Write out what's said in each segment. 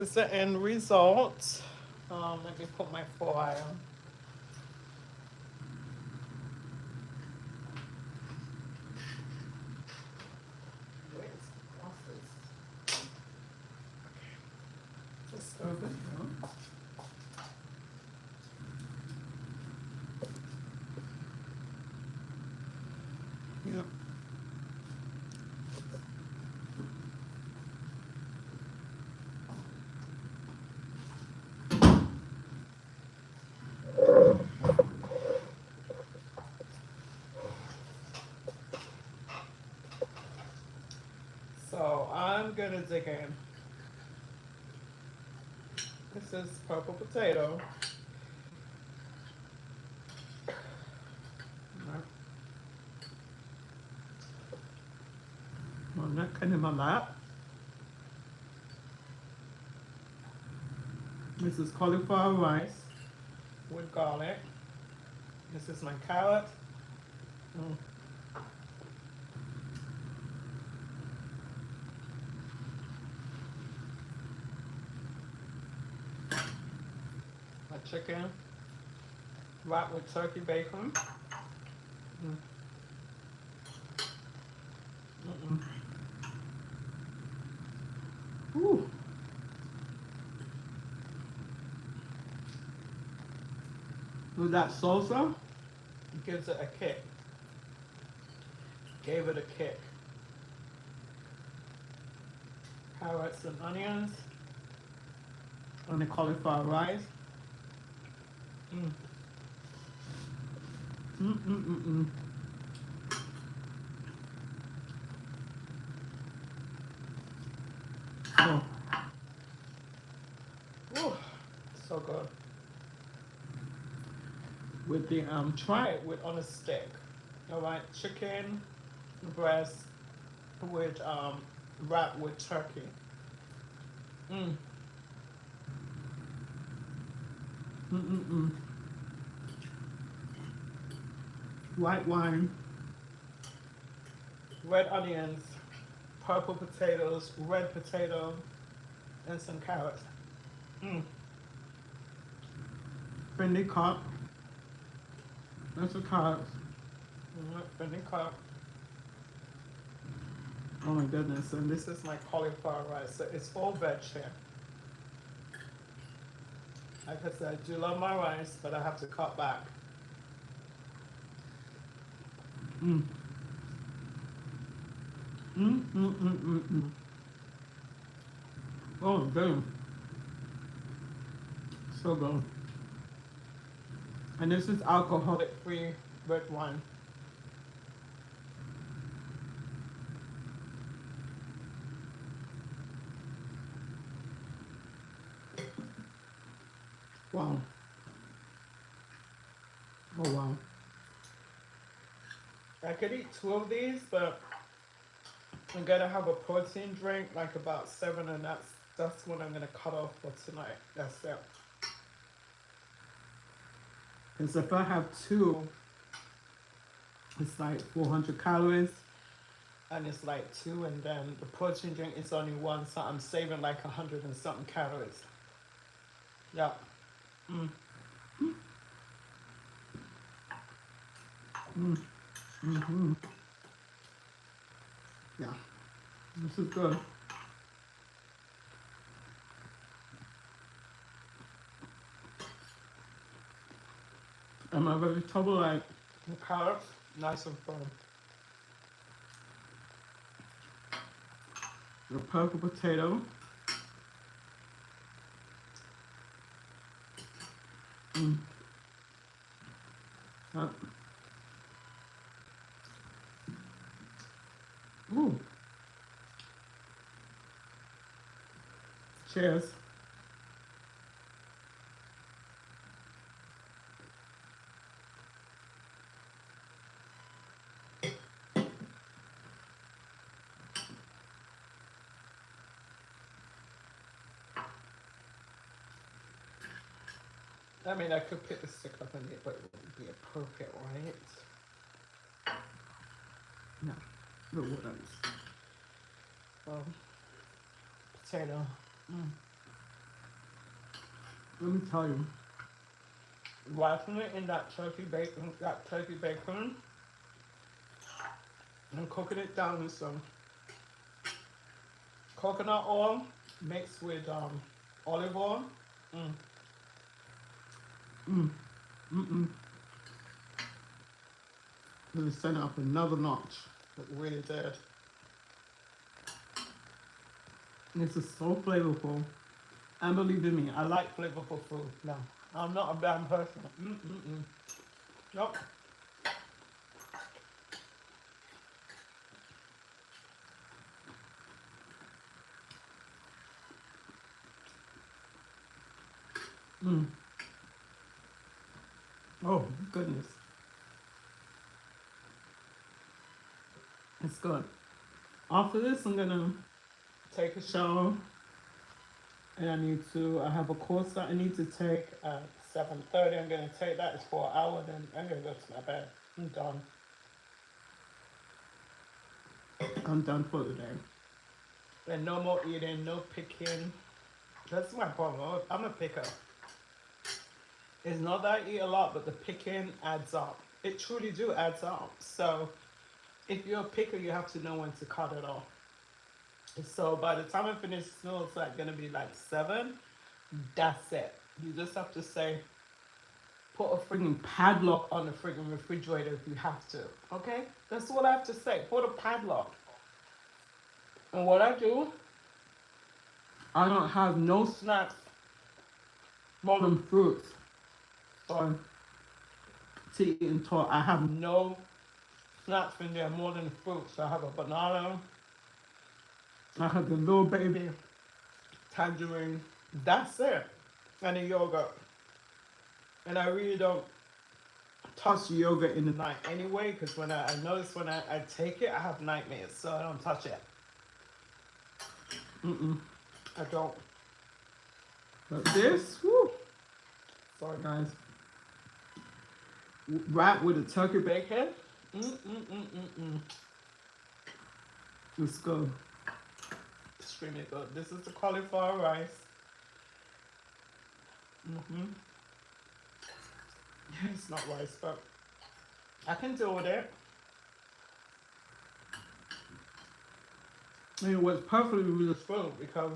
This is the end result. Let me put my foil. Where's the glasses? Just over here. Yep. So I'm gonna dig in. This is purple potato. I'm not cutting my lap. This is cauliflower rice with garlic. This is my carrot. Mm. My chicken wrapped with turkey bacon. Mm. Ooh. With that salsa, it gives it a kick. Gave it a kick. Carrots and onions on the cauliflower rice. Mm. Mm-mm-mm-mm. Oh. Ooh, so good. With the try it with on a stick. All right, chicken breast with wrapped with turkey. Mm. Mm-mm-mm. White wine, red onions, purple potatoes, red potato, and some carrots. Mm. Finny cup. That's a carrots. Finny cup. Oh my goodness, and this is my cauliflower rice. So it's all veg here. Like I said, I do love my rice, but I have to cut back. Mm. Mm. Oh, damn. So good. And this is alcoholic-free red wine. Wow. Oh, wow. I could eat 2 of these, but I'm gonna have a protein drink, like about 7, and that's what I'm gonna cut off for tonight. That's it. Because if I have 2, it's like 400 calories, and it's like 2, and then the protein drink is only 1, so I'm saving like 100 and something calories. Yeah. Mm. Mm. Mm-hmm. Yeah. This is good. And my vegetable, like the carrots, nice and firm. The purple potato. Mm. Ooh. Cheers. I mean, I could pick the stick up and it, but it wouldn't be appropriate, right? No. The what else? Well, potato. Mm. Let me tell you, wrapping it in that turkey bacon, and cooking it down with some coconut oil mixed with olive oil. Mm, mm, mm. Really send it up another notch. It really did. This is so flavorful. And believe in me, I like flavorful food. No, I'm not a bad person. Nope. Mm. Oh, goodness. It's good. After this, I'm gonna take a shower. And I have a course that I need to take at 7:30. I'm gonna take that. It's for an hour, then I'm gonna go to my bed. I'm done. I'm done for the day. And no more eating, no picking. That's my problem. I'm a picker. It's not that I eat a lot, but the picking adds up. It truly do adds up. So if you're a picker, you have to know when to cut it off. So by the time I finish school, it's like gonna be like 7. That's it. You just have to say, put a freaking padlock on the freaking refrigerator if you have to. Okay? That's what I have to say. Put a padlock. And what I do, I don't have no snacks more than fruits. Or tea and talk. I have no snacks in there more than fruits. I have a banana. I have the little baby tangerine. That's it. And a yogurt. And I really don't touch yogurt in the night anyway, because when I notice when I take it, I have nightmares, so I don't touch it. I don't. But this, whoo, sorry guys, wrapped with a turkey bacon, it's good. Extremely good. This is the cauliflower rice. It's not rice, but I can deal with it. And it was perfectly with the spoon because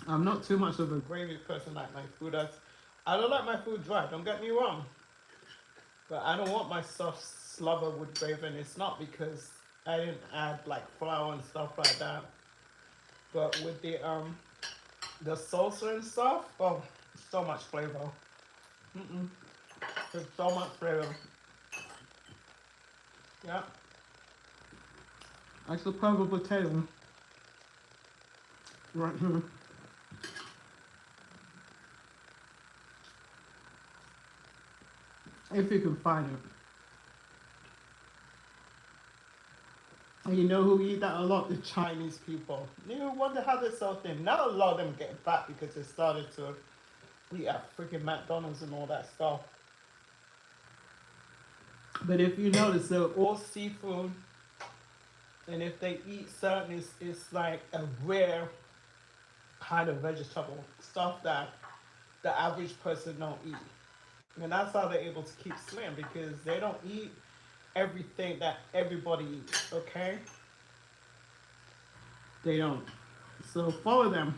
I'm not too much of a gravy person like my food. I don't like my food dry, don't get me wrong. But I don't want my stuff slobber with gravy, and it's not because I didn't add like flour and stuff like that. But with the salsa and stuff, oh, so much flavor. There's so much flavor. Yeah. I should probably potato right here. If you can find it. And you know who eat that a lot? The Chinese people. You wonder how they're so thin. Now a lot of them get fat because they started to eat at freaking McDonald's and all that stuff. But if you notice, they're all seafood. And if they eat certain, it's like a rare kind of vegetable. Stuff that the average person don't eat. And that's how they're able to keep slim, because they don't eat everything that everybody eats, okay? They don't. So follow them.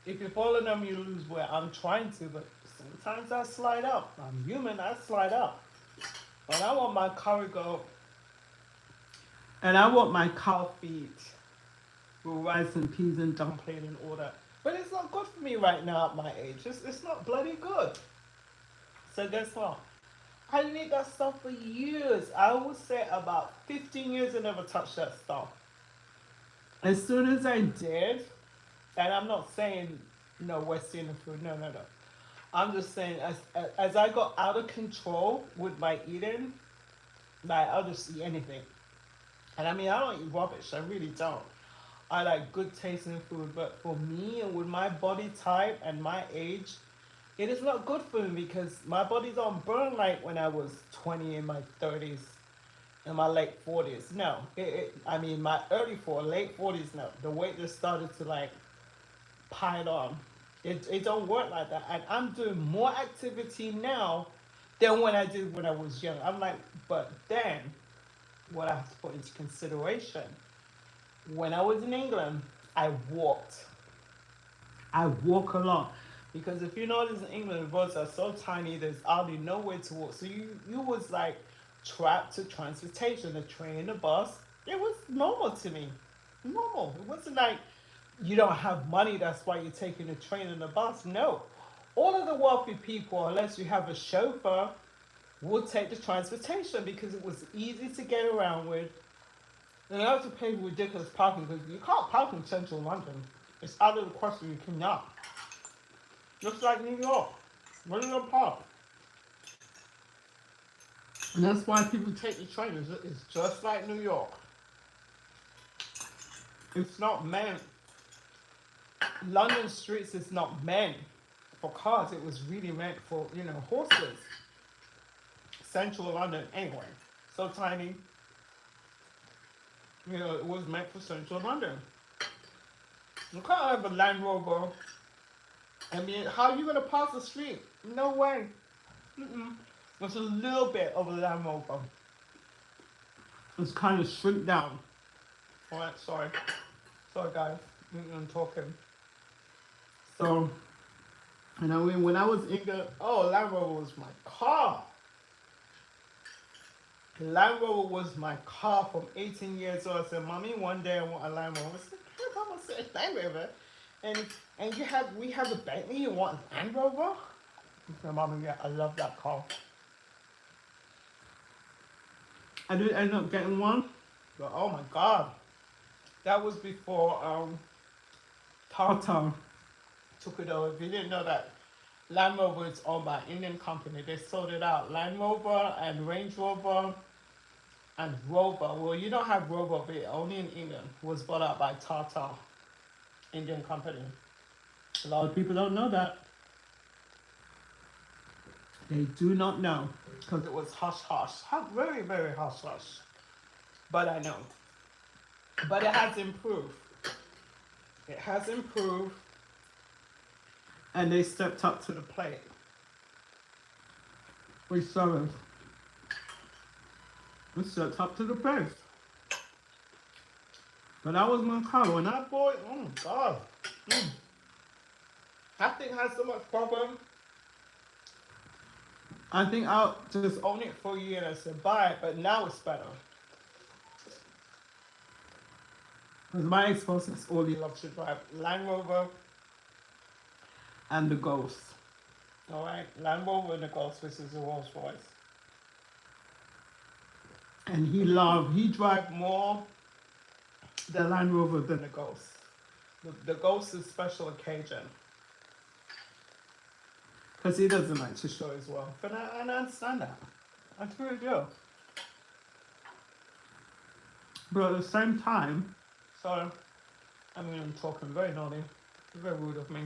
If you follow them, you lose weight. I'm trying to, but sometimes I slide up. I'm human, I slide up. And I want my curry goat. And I want my cow feet with rice and peas and dumpling and all that. But it's not good for me right now at my age. It's not bloody good. So guess what? I didn't eat that stuff for years. I would say about 15 years I never touched that stuff. As soon as I did, and I'm not saying West Indian food, no. I'm just saying as I got out of control with my eating, like I'll just eat anything. And I mean, I don't eat rubbish, I really don't. I like good tasting food, but for me and with my body type and my age, it is not good for me because my body don't burn like when I was 20 in my 30s and my late 40s. No, I mean my late 40s, no. The weight just started to like pile on. It don't work like that. And I'm doing more activity now than when I did when I was young. I'm like, but then what I have to put into consideration, when I was in England, I walked. I walk a lot. Because if you notice in England, the roads are so tiny, there's hardly nowhere to walk. So you was like trapped to transportation, the train, the bus. It was normal to me. Normal. It wasn't like you don't have money, that's why you're taking the train and the bus. No. All of the wealthy people, unless you have a chauffeur, will take the transportation because it was easy to get around with. And you have to pay ridiculous parking because you can't park in central London. It's out of the question, you cannot. Just like New York. Where do you park? And that's why people take the train. It's just like New York. It's not meant. London streets is not meant for cars. It was really meant for, horses. Central London, anyway. So tiny. It was meant for central London. You can't have a Land Rover. I mean, how are you going to pass the street? No way. There's a little bit of a Land Rover. It's kind of shrink down. Alright, sorry. Sorry, guys. I'm talking. So, when I was in Land Rover was my car. Land Rover was my car from 18 years old. I said, Mommy, one day I want a Land Rover. I said, Mama said Land Rover. And we have a Bentley, you want a Land Rover? I said, Mommy, yeah, I love that car. I did end up getting one, but oh my God. That was before Tata took it over. If you didn't know that, Land Rover is owned by an Indian company. They sold it out. Land Rover and Range Rover and Rover. Well, you don't have Rover, but only in England. Was bought out by Tata, Indian company. A lot of people don't know that. They do not know because it was hush hush. Very, very hush hush. But I know. But it has improved. It has improved. And they stepped up to the plate. We saw it. We stepped up to the plate. But that was my car. When I bought it, oh my God. That thing has so much problem. I think I'll just own it for a year and I said buy it, but now it's better. Because my exposure is only luxury drive. Land Rover and the Ghost. Alright, Land Rover and the Ghost, which is a Rolls Royce. And he drive more the Land Rover than the Ghost. The Ghost is special occasion. Because he doesn't like to show his wealth. And I understand that. I truly do. But at the same time, I'm talking very naughty. Very rude of me.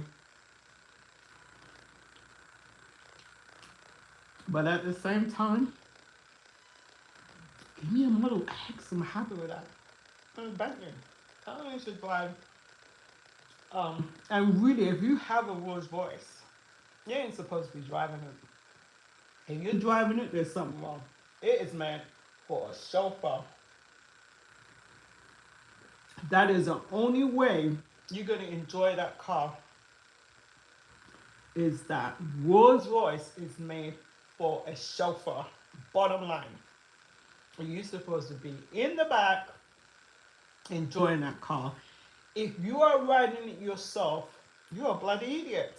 But at the same time, give me a Model X. I'm happy with that. I'm Bentley. I don't need to drive. And really, if you have a Rolls Royce, you ain't supposed to be driving it. If you're driving it, there's something wrong. It is meant for a chauffeur. That is the only way you're going to enjoy that car. Is that Rolls Royce is made for a chauffeur. Bottom line. You're supposed to be in the back enjoying that car. If you are riding it yourself, you're a bloody idiot.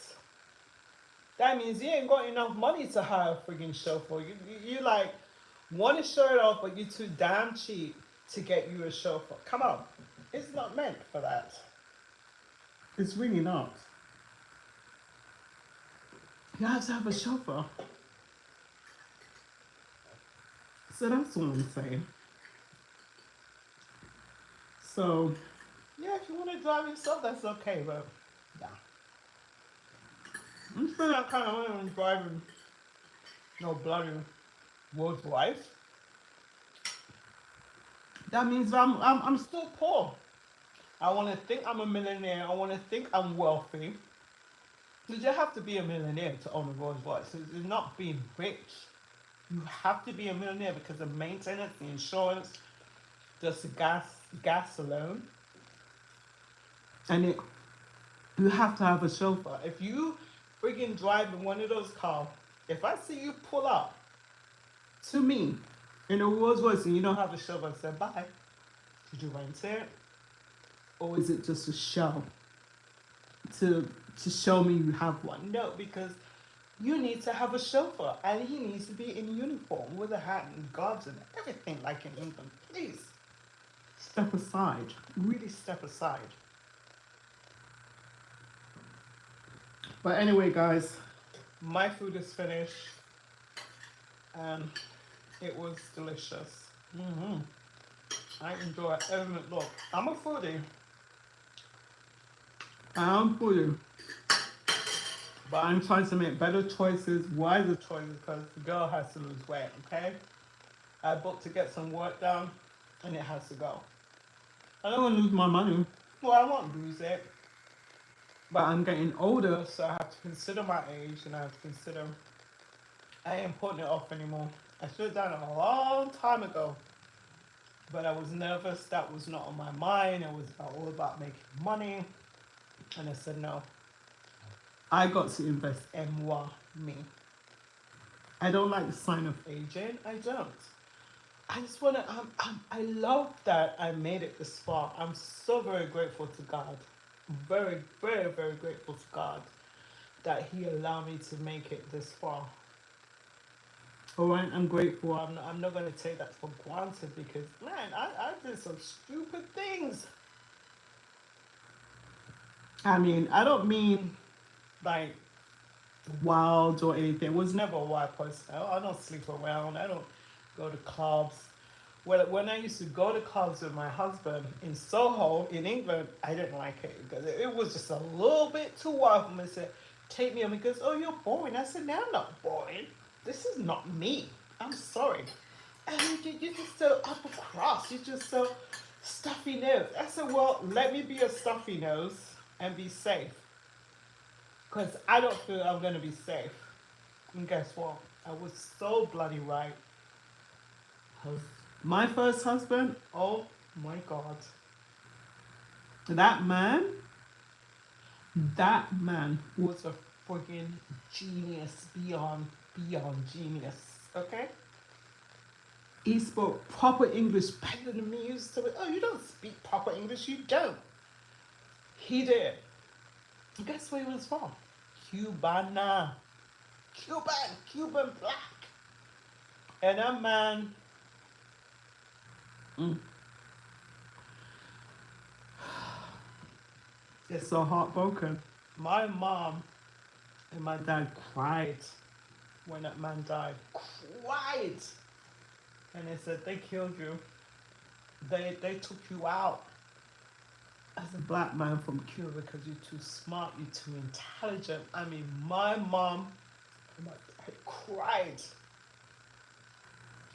That means you ain't got enough money to hire a friggin' chauffeur. You like want to show it off, but you're too damn cheap to get you a chauffeur. Come on. It's not meant for that. It's really not. You have to have a chauffeur. So that's what I'm saying. So, yeah, if you want to drive yourself, that's okay, but yeah. I'm still not kind of when I'm driving no bloody Rolls Royce. That means I'm still poor. I want to think I'm a millionaire. I want to think I'm wealthy. Because you have to be a millionaire to own a Rolls Royce. It's not being rich. You have to be a millionaire because the maintenance, the insurance, just the gas alone. And you have to have a chauffeur. If you freaking drive in one of those cars, if I see you pull up to me in a Rolls Royce and you don't have a chauffeur, I say, bye. Did you rent it? Or is it just a show to show me you have one? No, because you need to have a chauffeur and he needs to be in uniform with a hat and gloves and everything like in England. Please step aside. Really step aside. But anyway, guys, my food is finished and it was delicious. I enjoy every minute. Look, I'm a foodie. I'm foodie. But I'm trying to make better choices, wiser choices, because the girl has to lose weight, okay? I booked to get some work done and it has to go. I don't want to lose my money. Well, I won't lose it. But I'm getting older, so I have to consider my age and I have to consider I ain't putting it off anymore. I should have done it a long time ago. But I was nervous, that was not on my mind. It was all about making money. And I said, no. I got to invest in moi, me. I don't like the sign of aging. I don't. I just want to, I love that I made it this far. I'm so very grateful to God. Very, very, very grateful to God that He allowed me to make it this far. All right, I'm grateful. I'm not going to take that for granted because, man, I did some stupid things. I mean, I don't mean like wild or anything. Was never a wild person. I don't sleep around. I don't go to clubs. When I used to go to clubs with my husband in Soho in England, I didn't like it because it was just a little bit too wild for me to say, take me on. He goes, oh, you're boring. I said, no, I'm not boring. This is not me. I'm sorry. And you're just so upper crust. You're just so stuffy nose. I said, well, let me be a stuffy nose and be safe. Because I don't feel I'm going to be safe. And guess what? I was so bloody right. My first husband, oh my God. That man was a freaking genius beyond genius. Okay? He spoke proper English better than me. He used to say, oh, you don't speak proper English, you don't. He did. And guess where he was from? Cubana. Cuban black. And that man, it's so heartbroken. My mom and my dad cried when that man died. Cried. And they said, they killed you. They took you out as a black man from Cuba because you're too smart, you're too intelligent. I mean, my mom and my dad cried.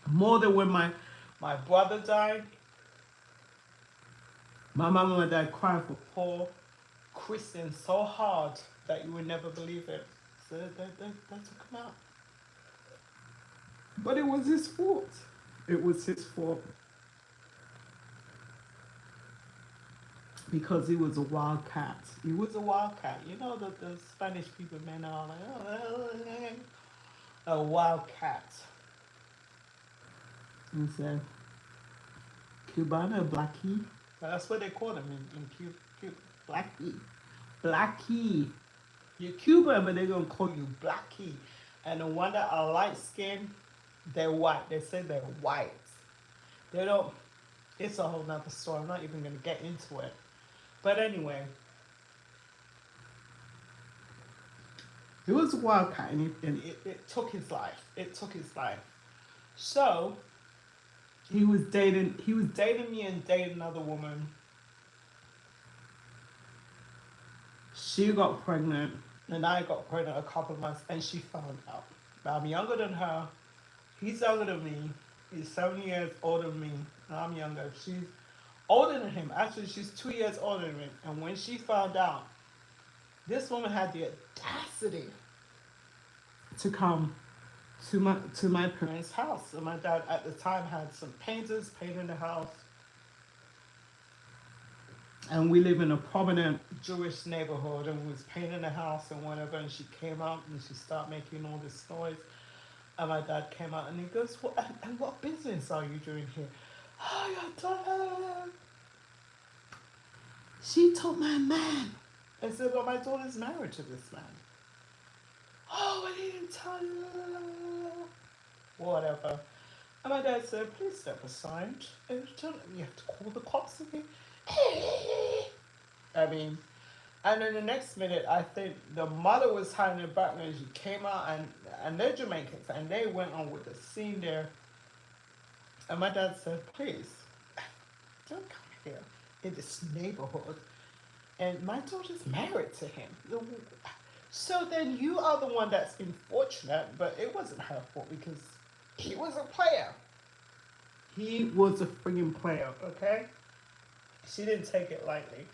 More than when my brother died. My mom and my dad cried for poor Christian so hard that you would never believe it. So they took him out. But it was his fault. It was his fault. Because he was a wildcat. He was a wildcat. You know that the Spanish people, men are like, oh, a wildcat. He said, Cubana, Blackie. That's what they call him in Cuba. Blackie. Blackie. You're Cuban, but they're going to call you Blackie. And the one that are light skinned, they're white. They say they're white. They don't, it's a whole nother story. I'm not even going to get into it. But anyway, he was a wildcat and it took his life. It took his life. So, he was dating me and dating another woman. She got pregnant and I got pregnant a couple of months and she found out. I'm younger than her. He's younger than me. He's 7 years older than me. And I'm younger. She's older than him. Actually, she's 2 years older than him. And when she found out, this woman had the audacity to come to my parents' house. And my dad at the time had some painters painting the house. And we live in a prominent Jewish neighborhood, and we was painting the house and whatever. And she came out and she started making all this noise. And my dad came out and he goes, and what business are you doing here? Oh, your daughter. She told my man. I said, well, my daughter's married to this man. Oh, I didn't tell you. Whatever. And my dad said, please step aside. And you have to call the cops again. I mean, and then the next minute, I think the mother was hiding in the background. She came out, and they're Jamaicans, and they went on with the scene there. And my dad said, please, don't come here in this neighborhood. And my daughter's married to him. So then you are the one that's been fortunate, but it wasn't her fault because he was a player. He was a friggin' player, okay? She didn't take it lightly.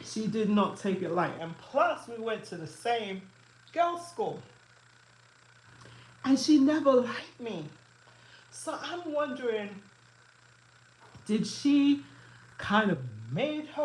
She did not take it lightly. And plus, we went to the same girls' school. And she never liked me. So I'm wondering, did she kind of made her